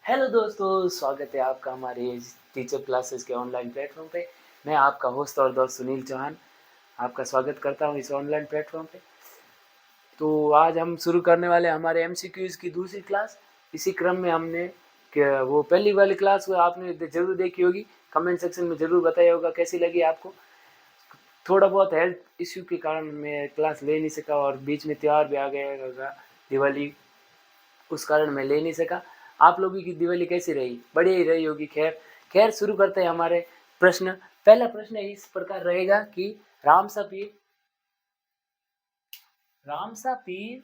Hello दोस्तों, स्वागत है आपका हमारे टीचर क्लासेस के ऑनलाइन प्लेटफॉर्म पे। मैं आपका होस्ट और दोस्त सुनील चौहान आपका स्वागत करता हूं इस ऑनलाइन प्लेटफॉर्म पे। तो आज हम शुरू करने वाले हमारे एमसीक्यूज़ की दूसरी क्लास। इसी क्रम में हमने वो पहली वाली क्लास वो आपने ज़रूर देखी होगी। कमेंट सेक्शन में ज़रूर बताया होगा कैसी लगी आपको। थोड़ा बहुत हेल्थ इश्यू के कारण मैं क्लास ले नहीं सका और बीच में त्यौहार भी आ गया होगा, दिवाली, उस कारण मैं ले नहीं सका। आप लोगों की दिवाली कैसी रही? बढ़िया ही रही होगी। खैर खैर शुरू करते हैं हमारे प्रश्न। पहला प्रश्न इस प्रकार रहेगा कि रामसा पीर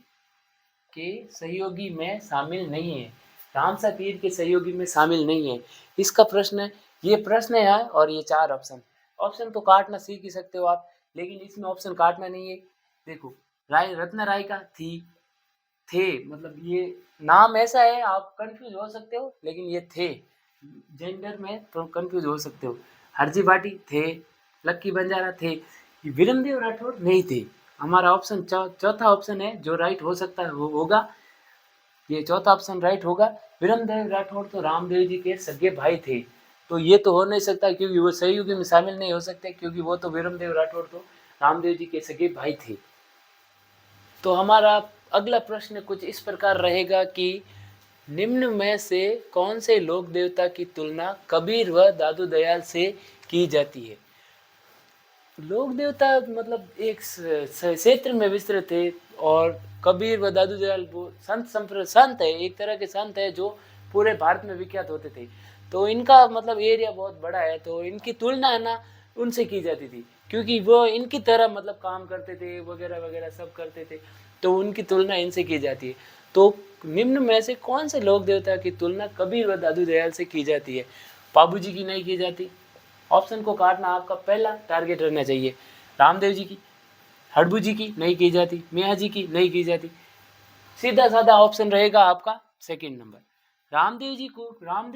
के सहयोगी में शामिल नहीं है। रामसा पीर के सहयोगी में शामिल नहीं है, इसका प्रश्न, ये प्रश्न है और ये चार ऑप्शन। ऑप्शन तो काटना सीख ही सकते हो आप, लेकिन इसमें ऑप्शन काटना नहीं है। देखो, राय रत्ना राय का थे मतलब ये नाम ऐसा है, आप कंफ्यूज हो सकते हो, लेकिन ये थे, जेंडर में तो कंफ्यूज हो सकते हो। हरजी भाटी थे, लक्की बंजारा थे, वीरमदेव राठौड़ नहीं थे। हमारा ऑप्शन चौथा ऑप्शन है जो राइट हो सकता है होगा, ये चौथा ऑप्शन राइट होगा। वीरमदेव राठौड़ तो रामदेव जी के सगे भाई थे, तो ये तो हो नहीं सकता क्योंकि वो सहयोगी में शामिल नहीं हो सकते, क्योंकि वो तो वीरमदेव राठौड़ तो रामदेव जी के सगे भाई थे। तो हमारा अगला प्रश्न कुछ इस प्रकार रहेगा कि निम्न में से कौन से लोक देवता की तुलना कबीर व दादू दयाल से की जाती है? लोक देवता मतलब एक क्षेत्र में विस्तृत है, और कबीर व दादू दयाल वो संत है, एक तरह के संत है जो पूरे भारत में विख्यात होते थे। तो इनका मतलब एरिया बहुत बड़ा है, तो इनकी तुलना है ना उनसे की जाती थी, क्योंकि वो इनकी तरह मतलब काम करते थे वगैरह वगैरह सब करते थे, तो उनकी तुलना इनसे की जाती है। तो निम्न में से कौन से लोक देवता की तुलना कबीर व दादू दयाल से की जाती है? बाबू जी की नहीं की जाती। ऑप्शन को काटना आपका पहला टारगेट रहना चाहिए। रामदेव जी की, हड़बू जी की नहीं की जाती, मियाँ जी की नहीं की जाती। सीधा साधा ऑप्शन रहेगा आपका सेकंड नंबर। रामदेव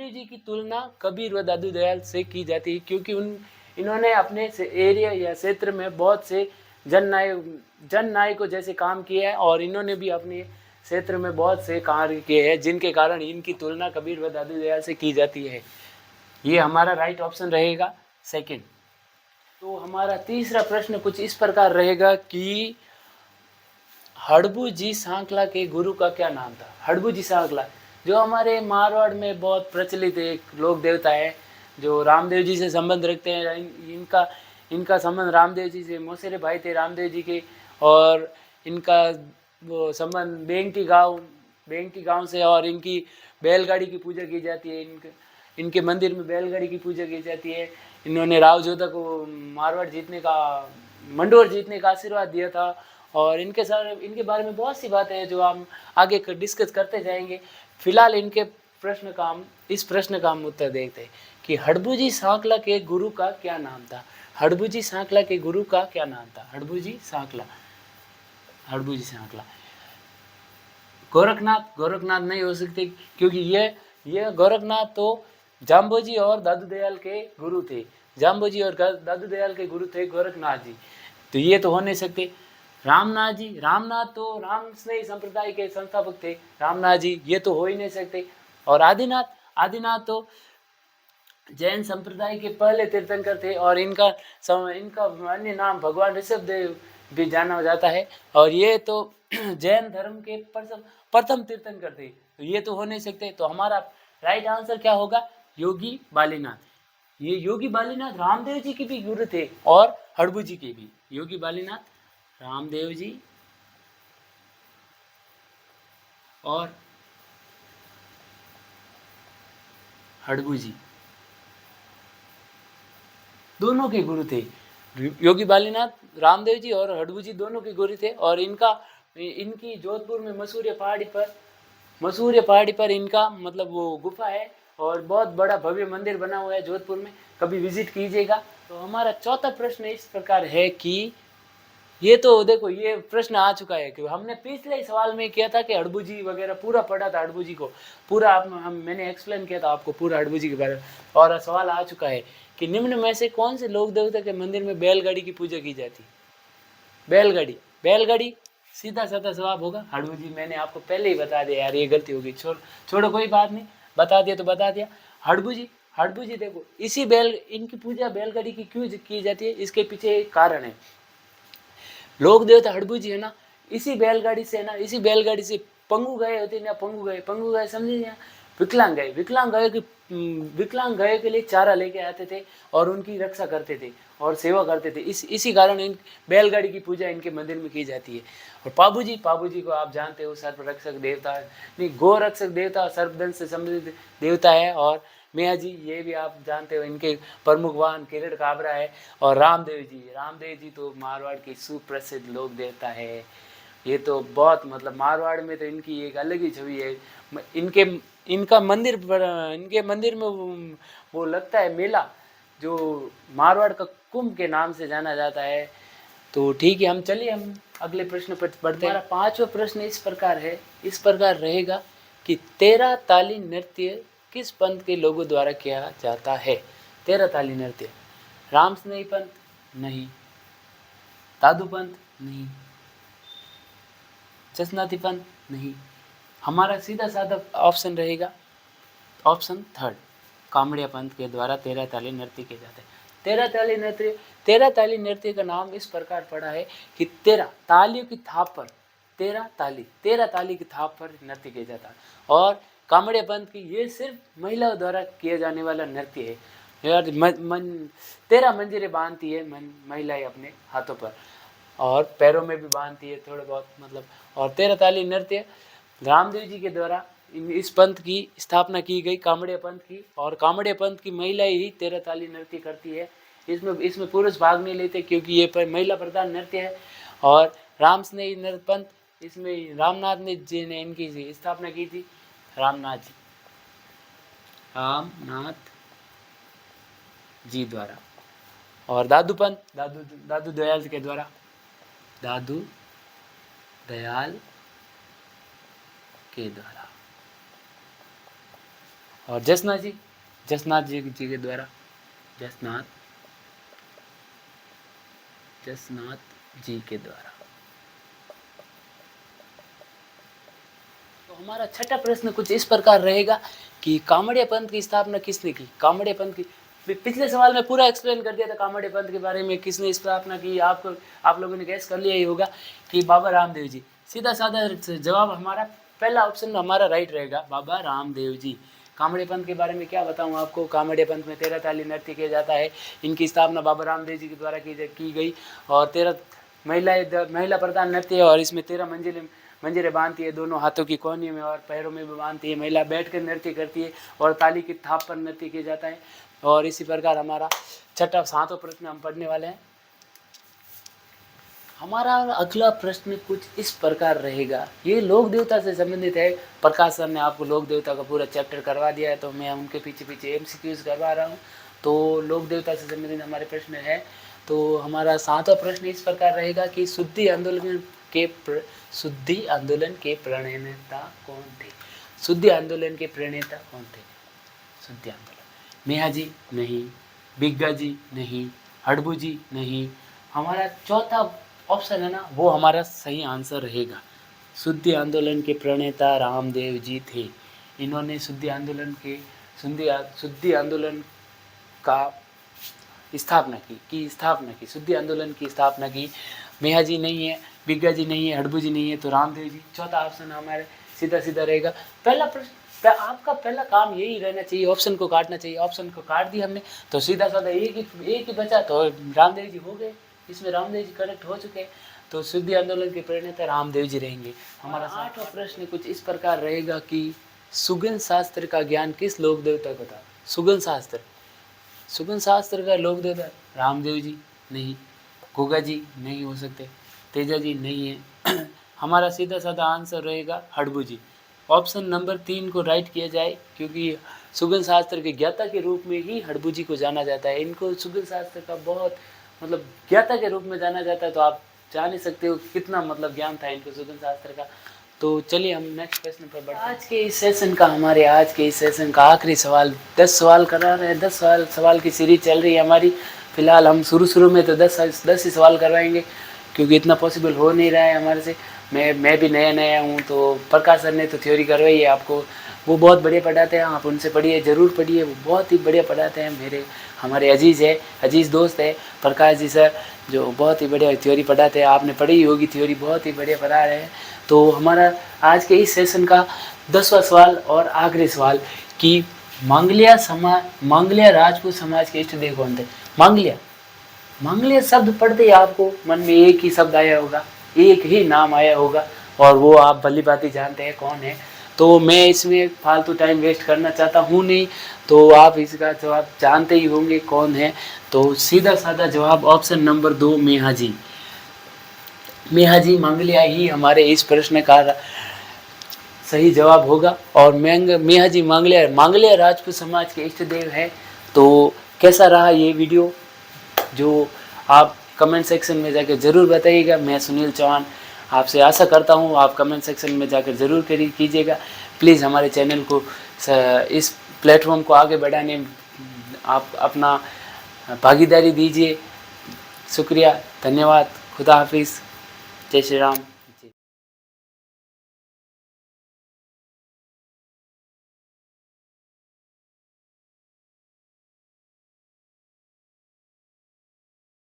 जी की तुलना कबीर व दादू दयाल से की जाती है, क्योंकि इन्होंने अपने एरिया या क्षेत्र में बहुत से जन नायकों जैसे काम किए हैं, और इन्होंने भी अपने क्षेत्र में बहुत से कार्य किए हैं, जिनके कारण इनकी तुलना कबीर व दादू दयाल से की जाती है। ये हमारा राइट ऑप्शन रहेगा सेकंड। तो हमारा तीसरा प्रश्न कुछ इस प्रकार रहेगा कि हड़बू जी सांकला के गुरु का क्या नाम था? हड़बू जी सांकला जो हमारे मारवाड़ में बहुत प्रचलित एक लोक देवता है, जो रामदेव जी से संबंध रखते हैं। इनका संबंध रामदेव जी से, मौसेरे भाई थे रामदेव जी के, और इनका वो संबंध बेंगटी गांव से, और इनकी बैलगाड़ी की पूजा की जाती है। इनके मंदिर में बैलगाड़ी की पूजा की जाती है। इन्होंने राव जोधा को मंडोर जीतने का आशीर्वाद दिया था, और इनके बारे में बहुत सी बातें हैं जो हम आगे डिस्कस करते जाएंगे। फिलहाल इस प्रश्न का हम उत्तर देखते हैं कि हड़बू जी सांकला के गुरु का क्या नाम था? हड़बू जी सांकला के गुरु का क्या नाम था? हड़बू जी सांकला गोरखनाथ नहीं हो सकते, क्योंकि ये गोरखनाथ तो जाम्बोजी और दादू दयाल के गुरु थे। जाम्बोजी और दादू दयाल के गुरु थे गोरखनाथ जी, तो ये तो हो नहीं सकते। रामनाथ तो राम स्नेही संप्रदाय के संस्थापक थे, रामनाथ जी, ये तो हो ही नहीं सकते। और आदिनाथ तो जैन संप्रदाय के पहले तीर्थंकर थे, और इनका अन्य नाम भगवान ऋषभ देव भी जाना जाता है, और ये तो जैन धर्म के प्रथम तीर्थंकर थे, तो ये तो हो नहीं सकते। तो हमारा राइट आंसर क्या होगा? योगी बालीनाथ। ये योगी बालीनाथ रामदेव जी के भी गुरु थे, और हड़बू जी के भी। योगी बालीनाथ, रामदेव जी और हड़बू जी दोनों के गुरु थे। योगी बालीनाथ, रामदेव जी और हड़बू जी दोनों के गुरु थे, और इनकी जोधपुर में मसूरिया पहाड़ी पर इनका मतलब वो गुफा है, और बहुत बड़ा भव्य मंदिर बना हुआ है जोधपुर में, कभी विजिट कीजिएगा। तो हमारा चौथा प्रश्न इस प्रकार है कि ये तो देखो, ये प्रश्न आ चुका है कि हमने पिछले सवाल में किया था कि हड़बू जी वगैरह पूरा पढ़ा था, हड़बू जी को पूरा मैंने एक्सप्लेन किया था आपको पूरा हड़बू जी के बारे में, और सवाल आ चुका है कि निम्न में से कौन से लोक देवता के मंदिर में बैलगाड़ी की पूजा की जाती है? बैलगाड़ी सीधा साधा जवाब होगा हड़बू जी। मैंने आपको पहले ही बता दिया यार, ये गलती होगी, छोड़ो कोई बात नहीं। बता दिया तो बता दिया। हड़बू जी देखो, इसी इनकी पूजा बैलगाड़ी की क्यों की जाती है, इसके पीछे एक कारण है। लोक देवता हड़बू जी है ना, इसी बैलगाड़ी से पंगु गए होते ना, पंगु गए समझे ना, विकलांग गायों के लिए चारा लेके आते थे और उनकी रक्षा करते थे और सेवा करते थे। इसी कारण इन बैलगाड़ी की पूजा इनके मंदिर में की जाती है। और पाबू जी को आप जानते हो, सर्परक्षक देवता नहीं, गोरक्षक देवता, सर्पदंश से संबंधित देवता है। और मैया जी, ये भी आप जानते हो, इनके प्रमुख वाहन किरीट काबरा है। और रामदेव जी तो मारवाड़ की सुप्रसिद्ध लोक देवता है। ये तो बहुत मतलब मारवाड़ में तो इनकी एक अलग ही छवि है। इनके मंदिर में वो लगता है मेला, जो मारवाड़ का कुंभ के नाम से जाना जाता है। तो ठीक है, हम अगले प्रश्न पर बढ़ते हैं। हमारा 5वां प्रश्न इस प्रकार रहेगा कि तेरा ताली नृत्य किस पंथ के लोगों द्वारा किया जाता है। तेरा ताली नृत्य, रामस्नेही पंथ नहीं, दादू पंथ नहीं, जसनाती पंथ नहीं। हमारा सीधा साधा ऑप्शन रहेगा ऑप्शन 3, कामड़िया पंथ के द्वारा तेरा ताली नृत्य किया जाता है। तेरा ताली नृत्य का नाम इस प्रकार पड़ा है कि तेरा तालियों की थाप पर, तेरा ताली की थाप पर नृत्य किया जाता है। और कामड़िया पंथ की ये सिर्फ महिलाओं द्वारा किया जाने वाला नृत्य है। यार 13 मंजीरे बांधती है महिलाएं अपने हाथों पर और पैरों में भी बांधती है थोड़े बहुत मतलब। और 13 ताली नृत्य रामदेव जी के द्वारा इस पंथ की स्थापना की गई, कामड़िया पंथ की। और कामड़िया पंथ की महिलाएं ही 13 ताली नृत्य करती है। इसमें पुरुष भाग नहीं लेते क्योंकि ये महिला प्रधान नृत्य है। और रामस्नेही नृत्य पंथ, इसमें रामनाथ जी ने इनकी स्थापना की थी, रामनाथ जी द्वारा। और दादू पंथ दादू दयाल के द्वारा, दादू दयाल के द्वारा। और जसनाथ जी के द्वारा, जसनाथ जी के द्वारा। तो हमारा छठा प्रश्न कुछ इस प्रकार रहेगा कि कामड़िया पंथ की स्थापना किसने की। कामड़िया पंथ की पिछले सवाल में पूरा एक्सप्लेन कर दिया था कामड़िया पंथ के बारे में, किसने स्थापना की। आप लोगों ने गैस कर लिया ही होगा कि बाबा रामदेव जी। सीधा साधा जवाब हमारा पहला ऑप्शन हमारा राइट रहेगा, बाबा रामदेव जी। कामड़िया पंथ के बारे में क्या बताऊं आपको। कामड़िया पंथ में 13 ताली नृत्य किया जाता है। इनकी स्थापना बाबा रामदेव जी के द्वारा की गई। और 13 महिला प्रधान नृत्य है। और इसमें 13 मंजीरें बांधती है दोनों हाथों की कोहनी में और पैरों में भी बांधती है। महिला बैठकर नृत्य करती है और ताली की थाप पर नृत्य किया जाता है। और इसी प्रकार हमारा 7वां प्रश्न हम पढ़ने वाले हैं। हमारा अगला प्रश्न कुछ इस प्रकार रहेगा, ये लोक देवता से संबंधित है। प्रकाश सर ने आपको लोक देवता का पूरा चैप्टर करवा दिया है, तो मैं उनके पीछे एमसीक्यूज करवा रहा हूँ। तो लोक देवता से संबंधित हमारे प्रश्न है। तो हमारा 7वां प्रश्न इस प्रकार रहेगा कि शुद्धि आंदोलन के प्रणेता कौन थे। शुद्धि आंदोलन के प्रणेता कौन थे। शुद्धि आंदोलन, मेहा जी नहीं, बिग्गा जी नहीं, हड़बू जी नहीं। हमारा चौथा ऑप्शन है ना, वो हमारा सही आंसर रहेगा। शुद्धि आंदोलन के प्रणेता रामदेव जी थे। इन्होंने शुद्धि आंदोलन का स्थापना की शुद्धि आंदोलन की स्थापना की। मेहा जी नहीं है, बिग्गा जी नहीं है, हड़बू जी नहीं है, तो रामदेव जी। चौथा ऑप्शन हमारे सीधा रहेगा। पहला प्रश्न, आपका पहला काम यही रहना चाहिए, ऑप्शन को काटना चाहिए। ऑप्शन को काट दिया हमने तो सीधा साधा एक ही बचा, तो रामदेव जी हो गए। इसमें रामदेव जी करेक्ट हो चुके हैं। तो शुद्धि आंदोलन के प्रणेता रामदेव जी रहेंगे। हमारा 8वां प्रश्न कुछ इस प्रकार रहेगा कि सुगंध शास्त्र का ज्ञान किस लोक देवता को था। सुगंध शास्त्र का लोक देवता रामदेव जी नहीं, गोगा जी नहीं हो सकते, तेजा जी नहीं है। हमारा सीधा साधा आंसर रहेगा हड़बू जी। ऑप्शन नंबर 3 को राइट किया जाए, क्योंकि सुगंध शास्त्र के ज्ञाता के रूप में ही हड़बू जी को जाना जाता है। इनको सुगंध शास्त्र का बहुत मतलब ज्ञाता के रूप में जाना जाता है। तो आप जान ही सकते हो कितना मतलब ज्ञान था इनको सुगंध शास्त्र का। तो चलिए हम नेक्स्ट प्रश्न पर बढ़ते हैं। आज के इस सेशन का आखिरी सवाल, 10 सवाल करा रहे हैं। 10 सवाल की सीरीज चल रही है हमारी। फिलहाल हम शुरू में तो 10 ही सवाल करवाएंगे, क्योंकि इतना पॉसिबल हो नहीं रहा है हमारे से। मैं भी नया हूँ, तो प्रकाश सर ने तो थ्योरी करवाई है आपको, वो बहुत बढ़िया पढ़ाते हैं, आप उनसे पढ़िए, ज़रूर पढ़िए, वो बहुत ही बढ़िया पढ़ाते हैं। हमारे अजीज़ दोस्त है प्रकाश जी सर, जो बहुत ही बढ़िया थ्योरी पढ़ाते हैं। आपने पढ़ी होगी थ्योरी, बहुत ही बढ़िया पढ़ा रहे हैं। तो हमारा आज के इस सेशन का 10वां सवाल और आखिरी सवाल कि मांगलिया राजपूत समाज के इष्ट देव कौन थे। मांगलिया शब्द पढ़ते ही आपको मन में एक ही शब्द आया होगा, एक ही नाम आया होगा, और वो आप भली भांति जानते हैं कौन है। तो मैं इसमें फालतू टाइम वेस्ट करना चाहता हूँ नहीं, तो आप इसका जवाब जानते ही होंगे कौन है। तो सीधा साधा जवाब ऑप्शन नंबर 2 मेहाजी मांगलिया ही हमारे इस प्रश्न का सही जवाब होगा। और मेहाजी मांगलिया राजपूत समाज के इष्ट देव है। तो कैसा रहा ये वीडियो, जो आप कमेंट सेक्शन में जाकर ज़रूर बताइएगा। मैं सुनील चौहान आपसे आशा करता हूँ आप कमेंट सेक्शन में जाकर ज़रूर कीजिएगा। प्लीज़ हमारे चैनल को, इस प्लेटफॉर्म को आगे बढ़ाने में आप अपना भागीदारी दीजिए। शुक्रिया, धन्यवाद, खुदा हाफिज़, जय श्री राम।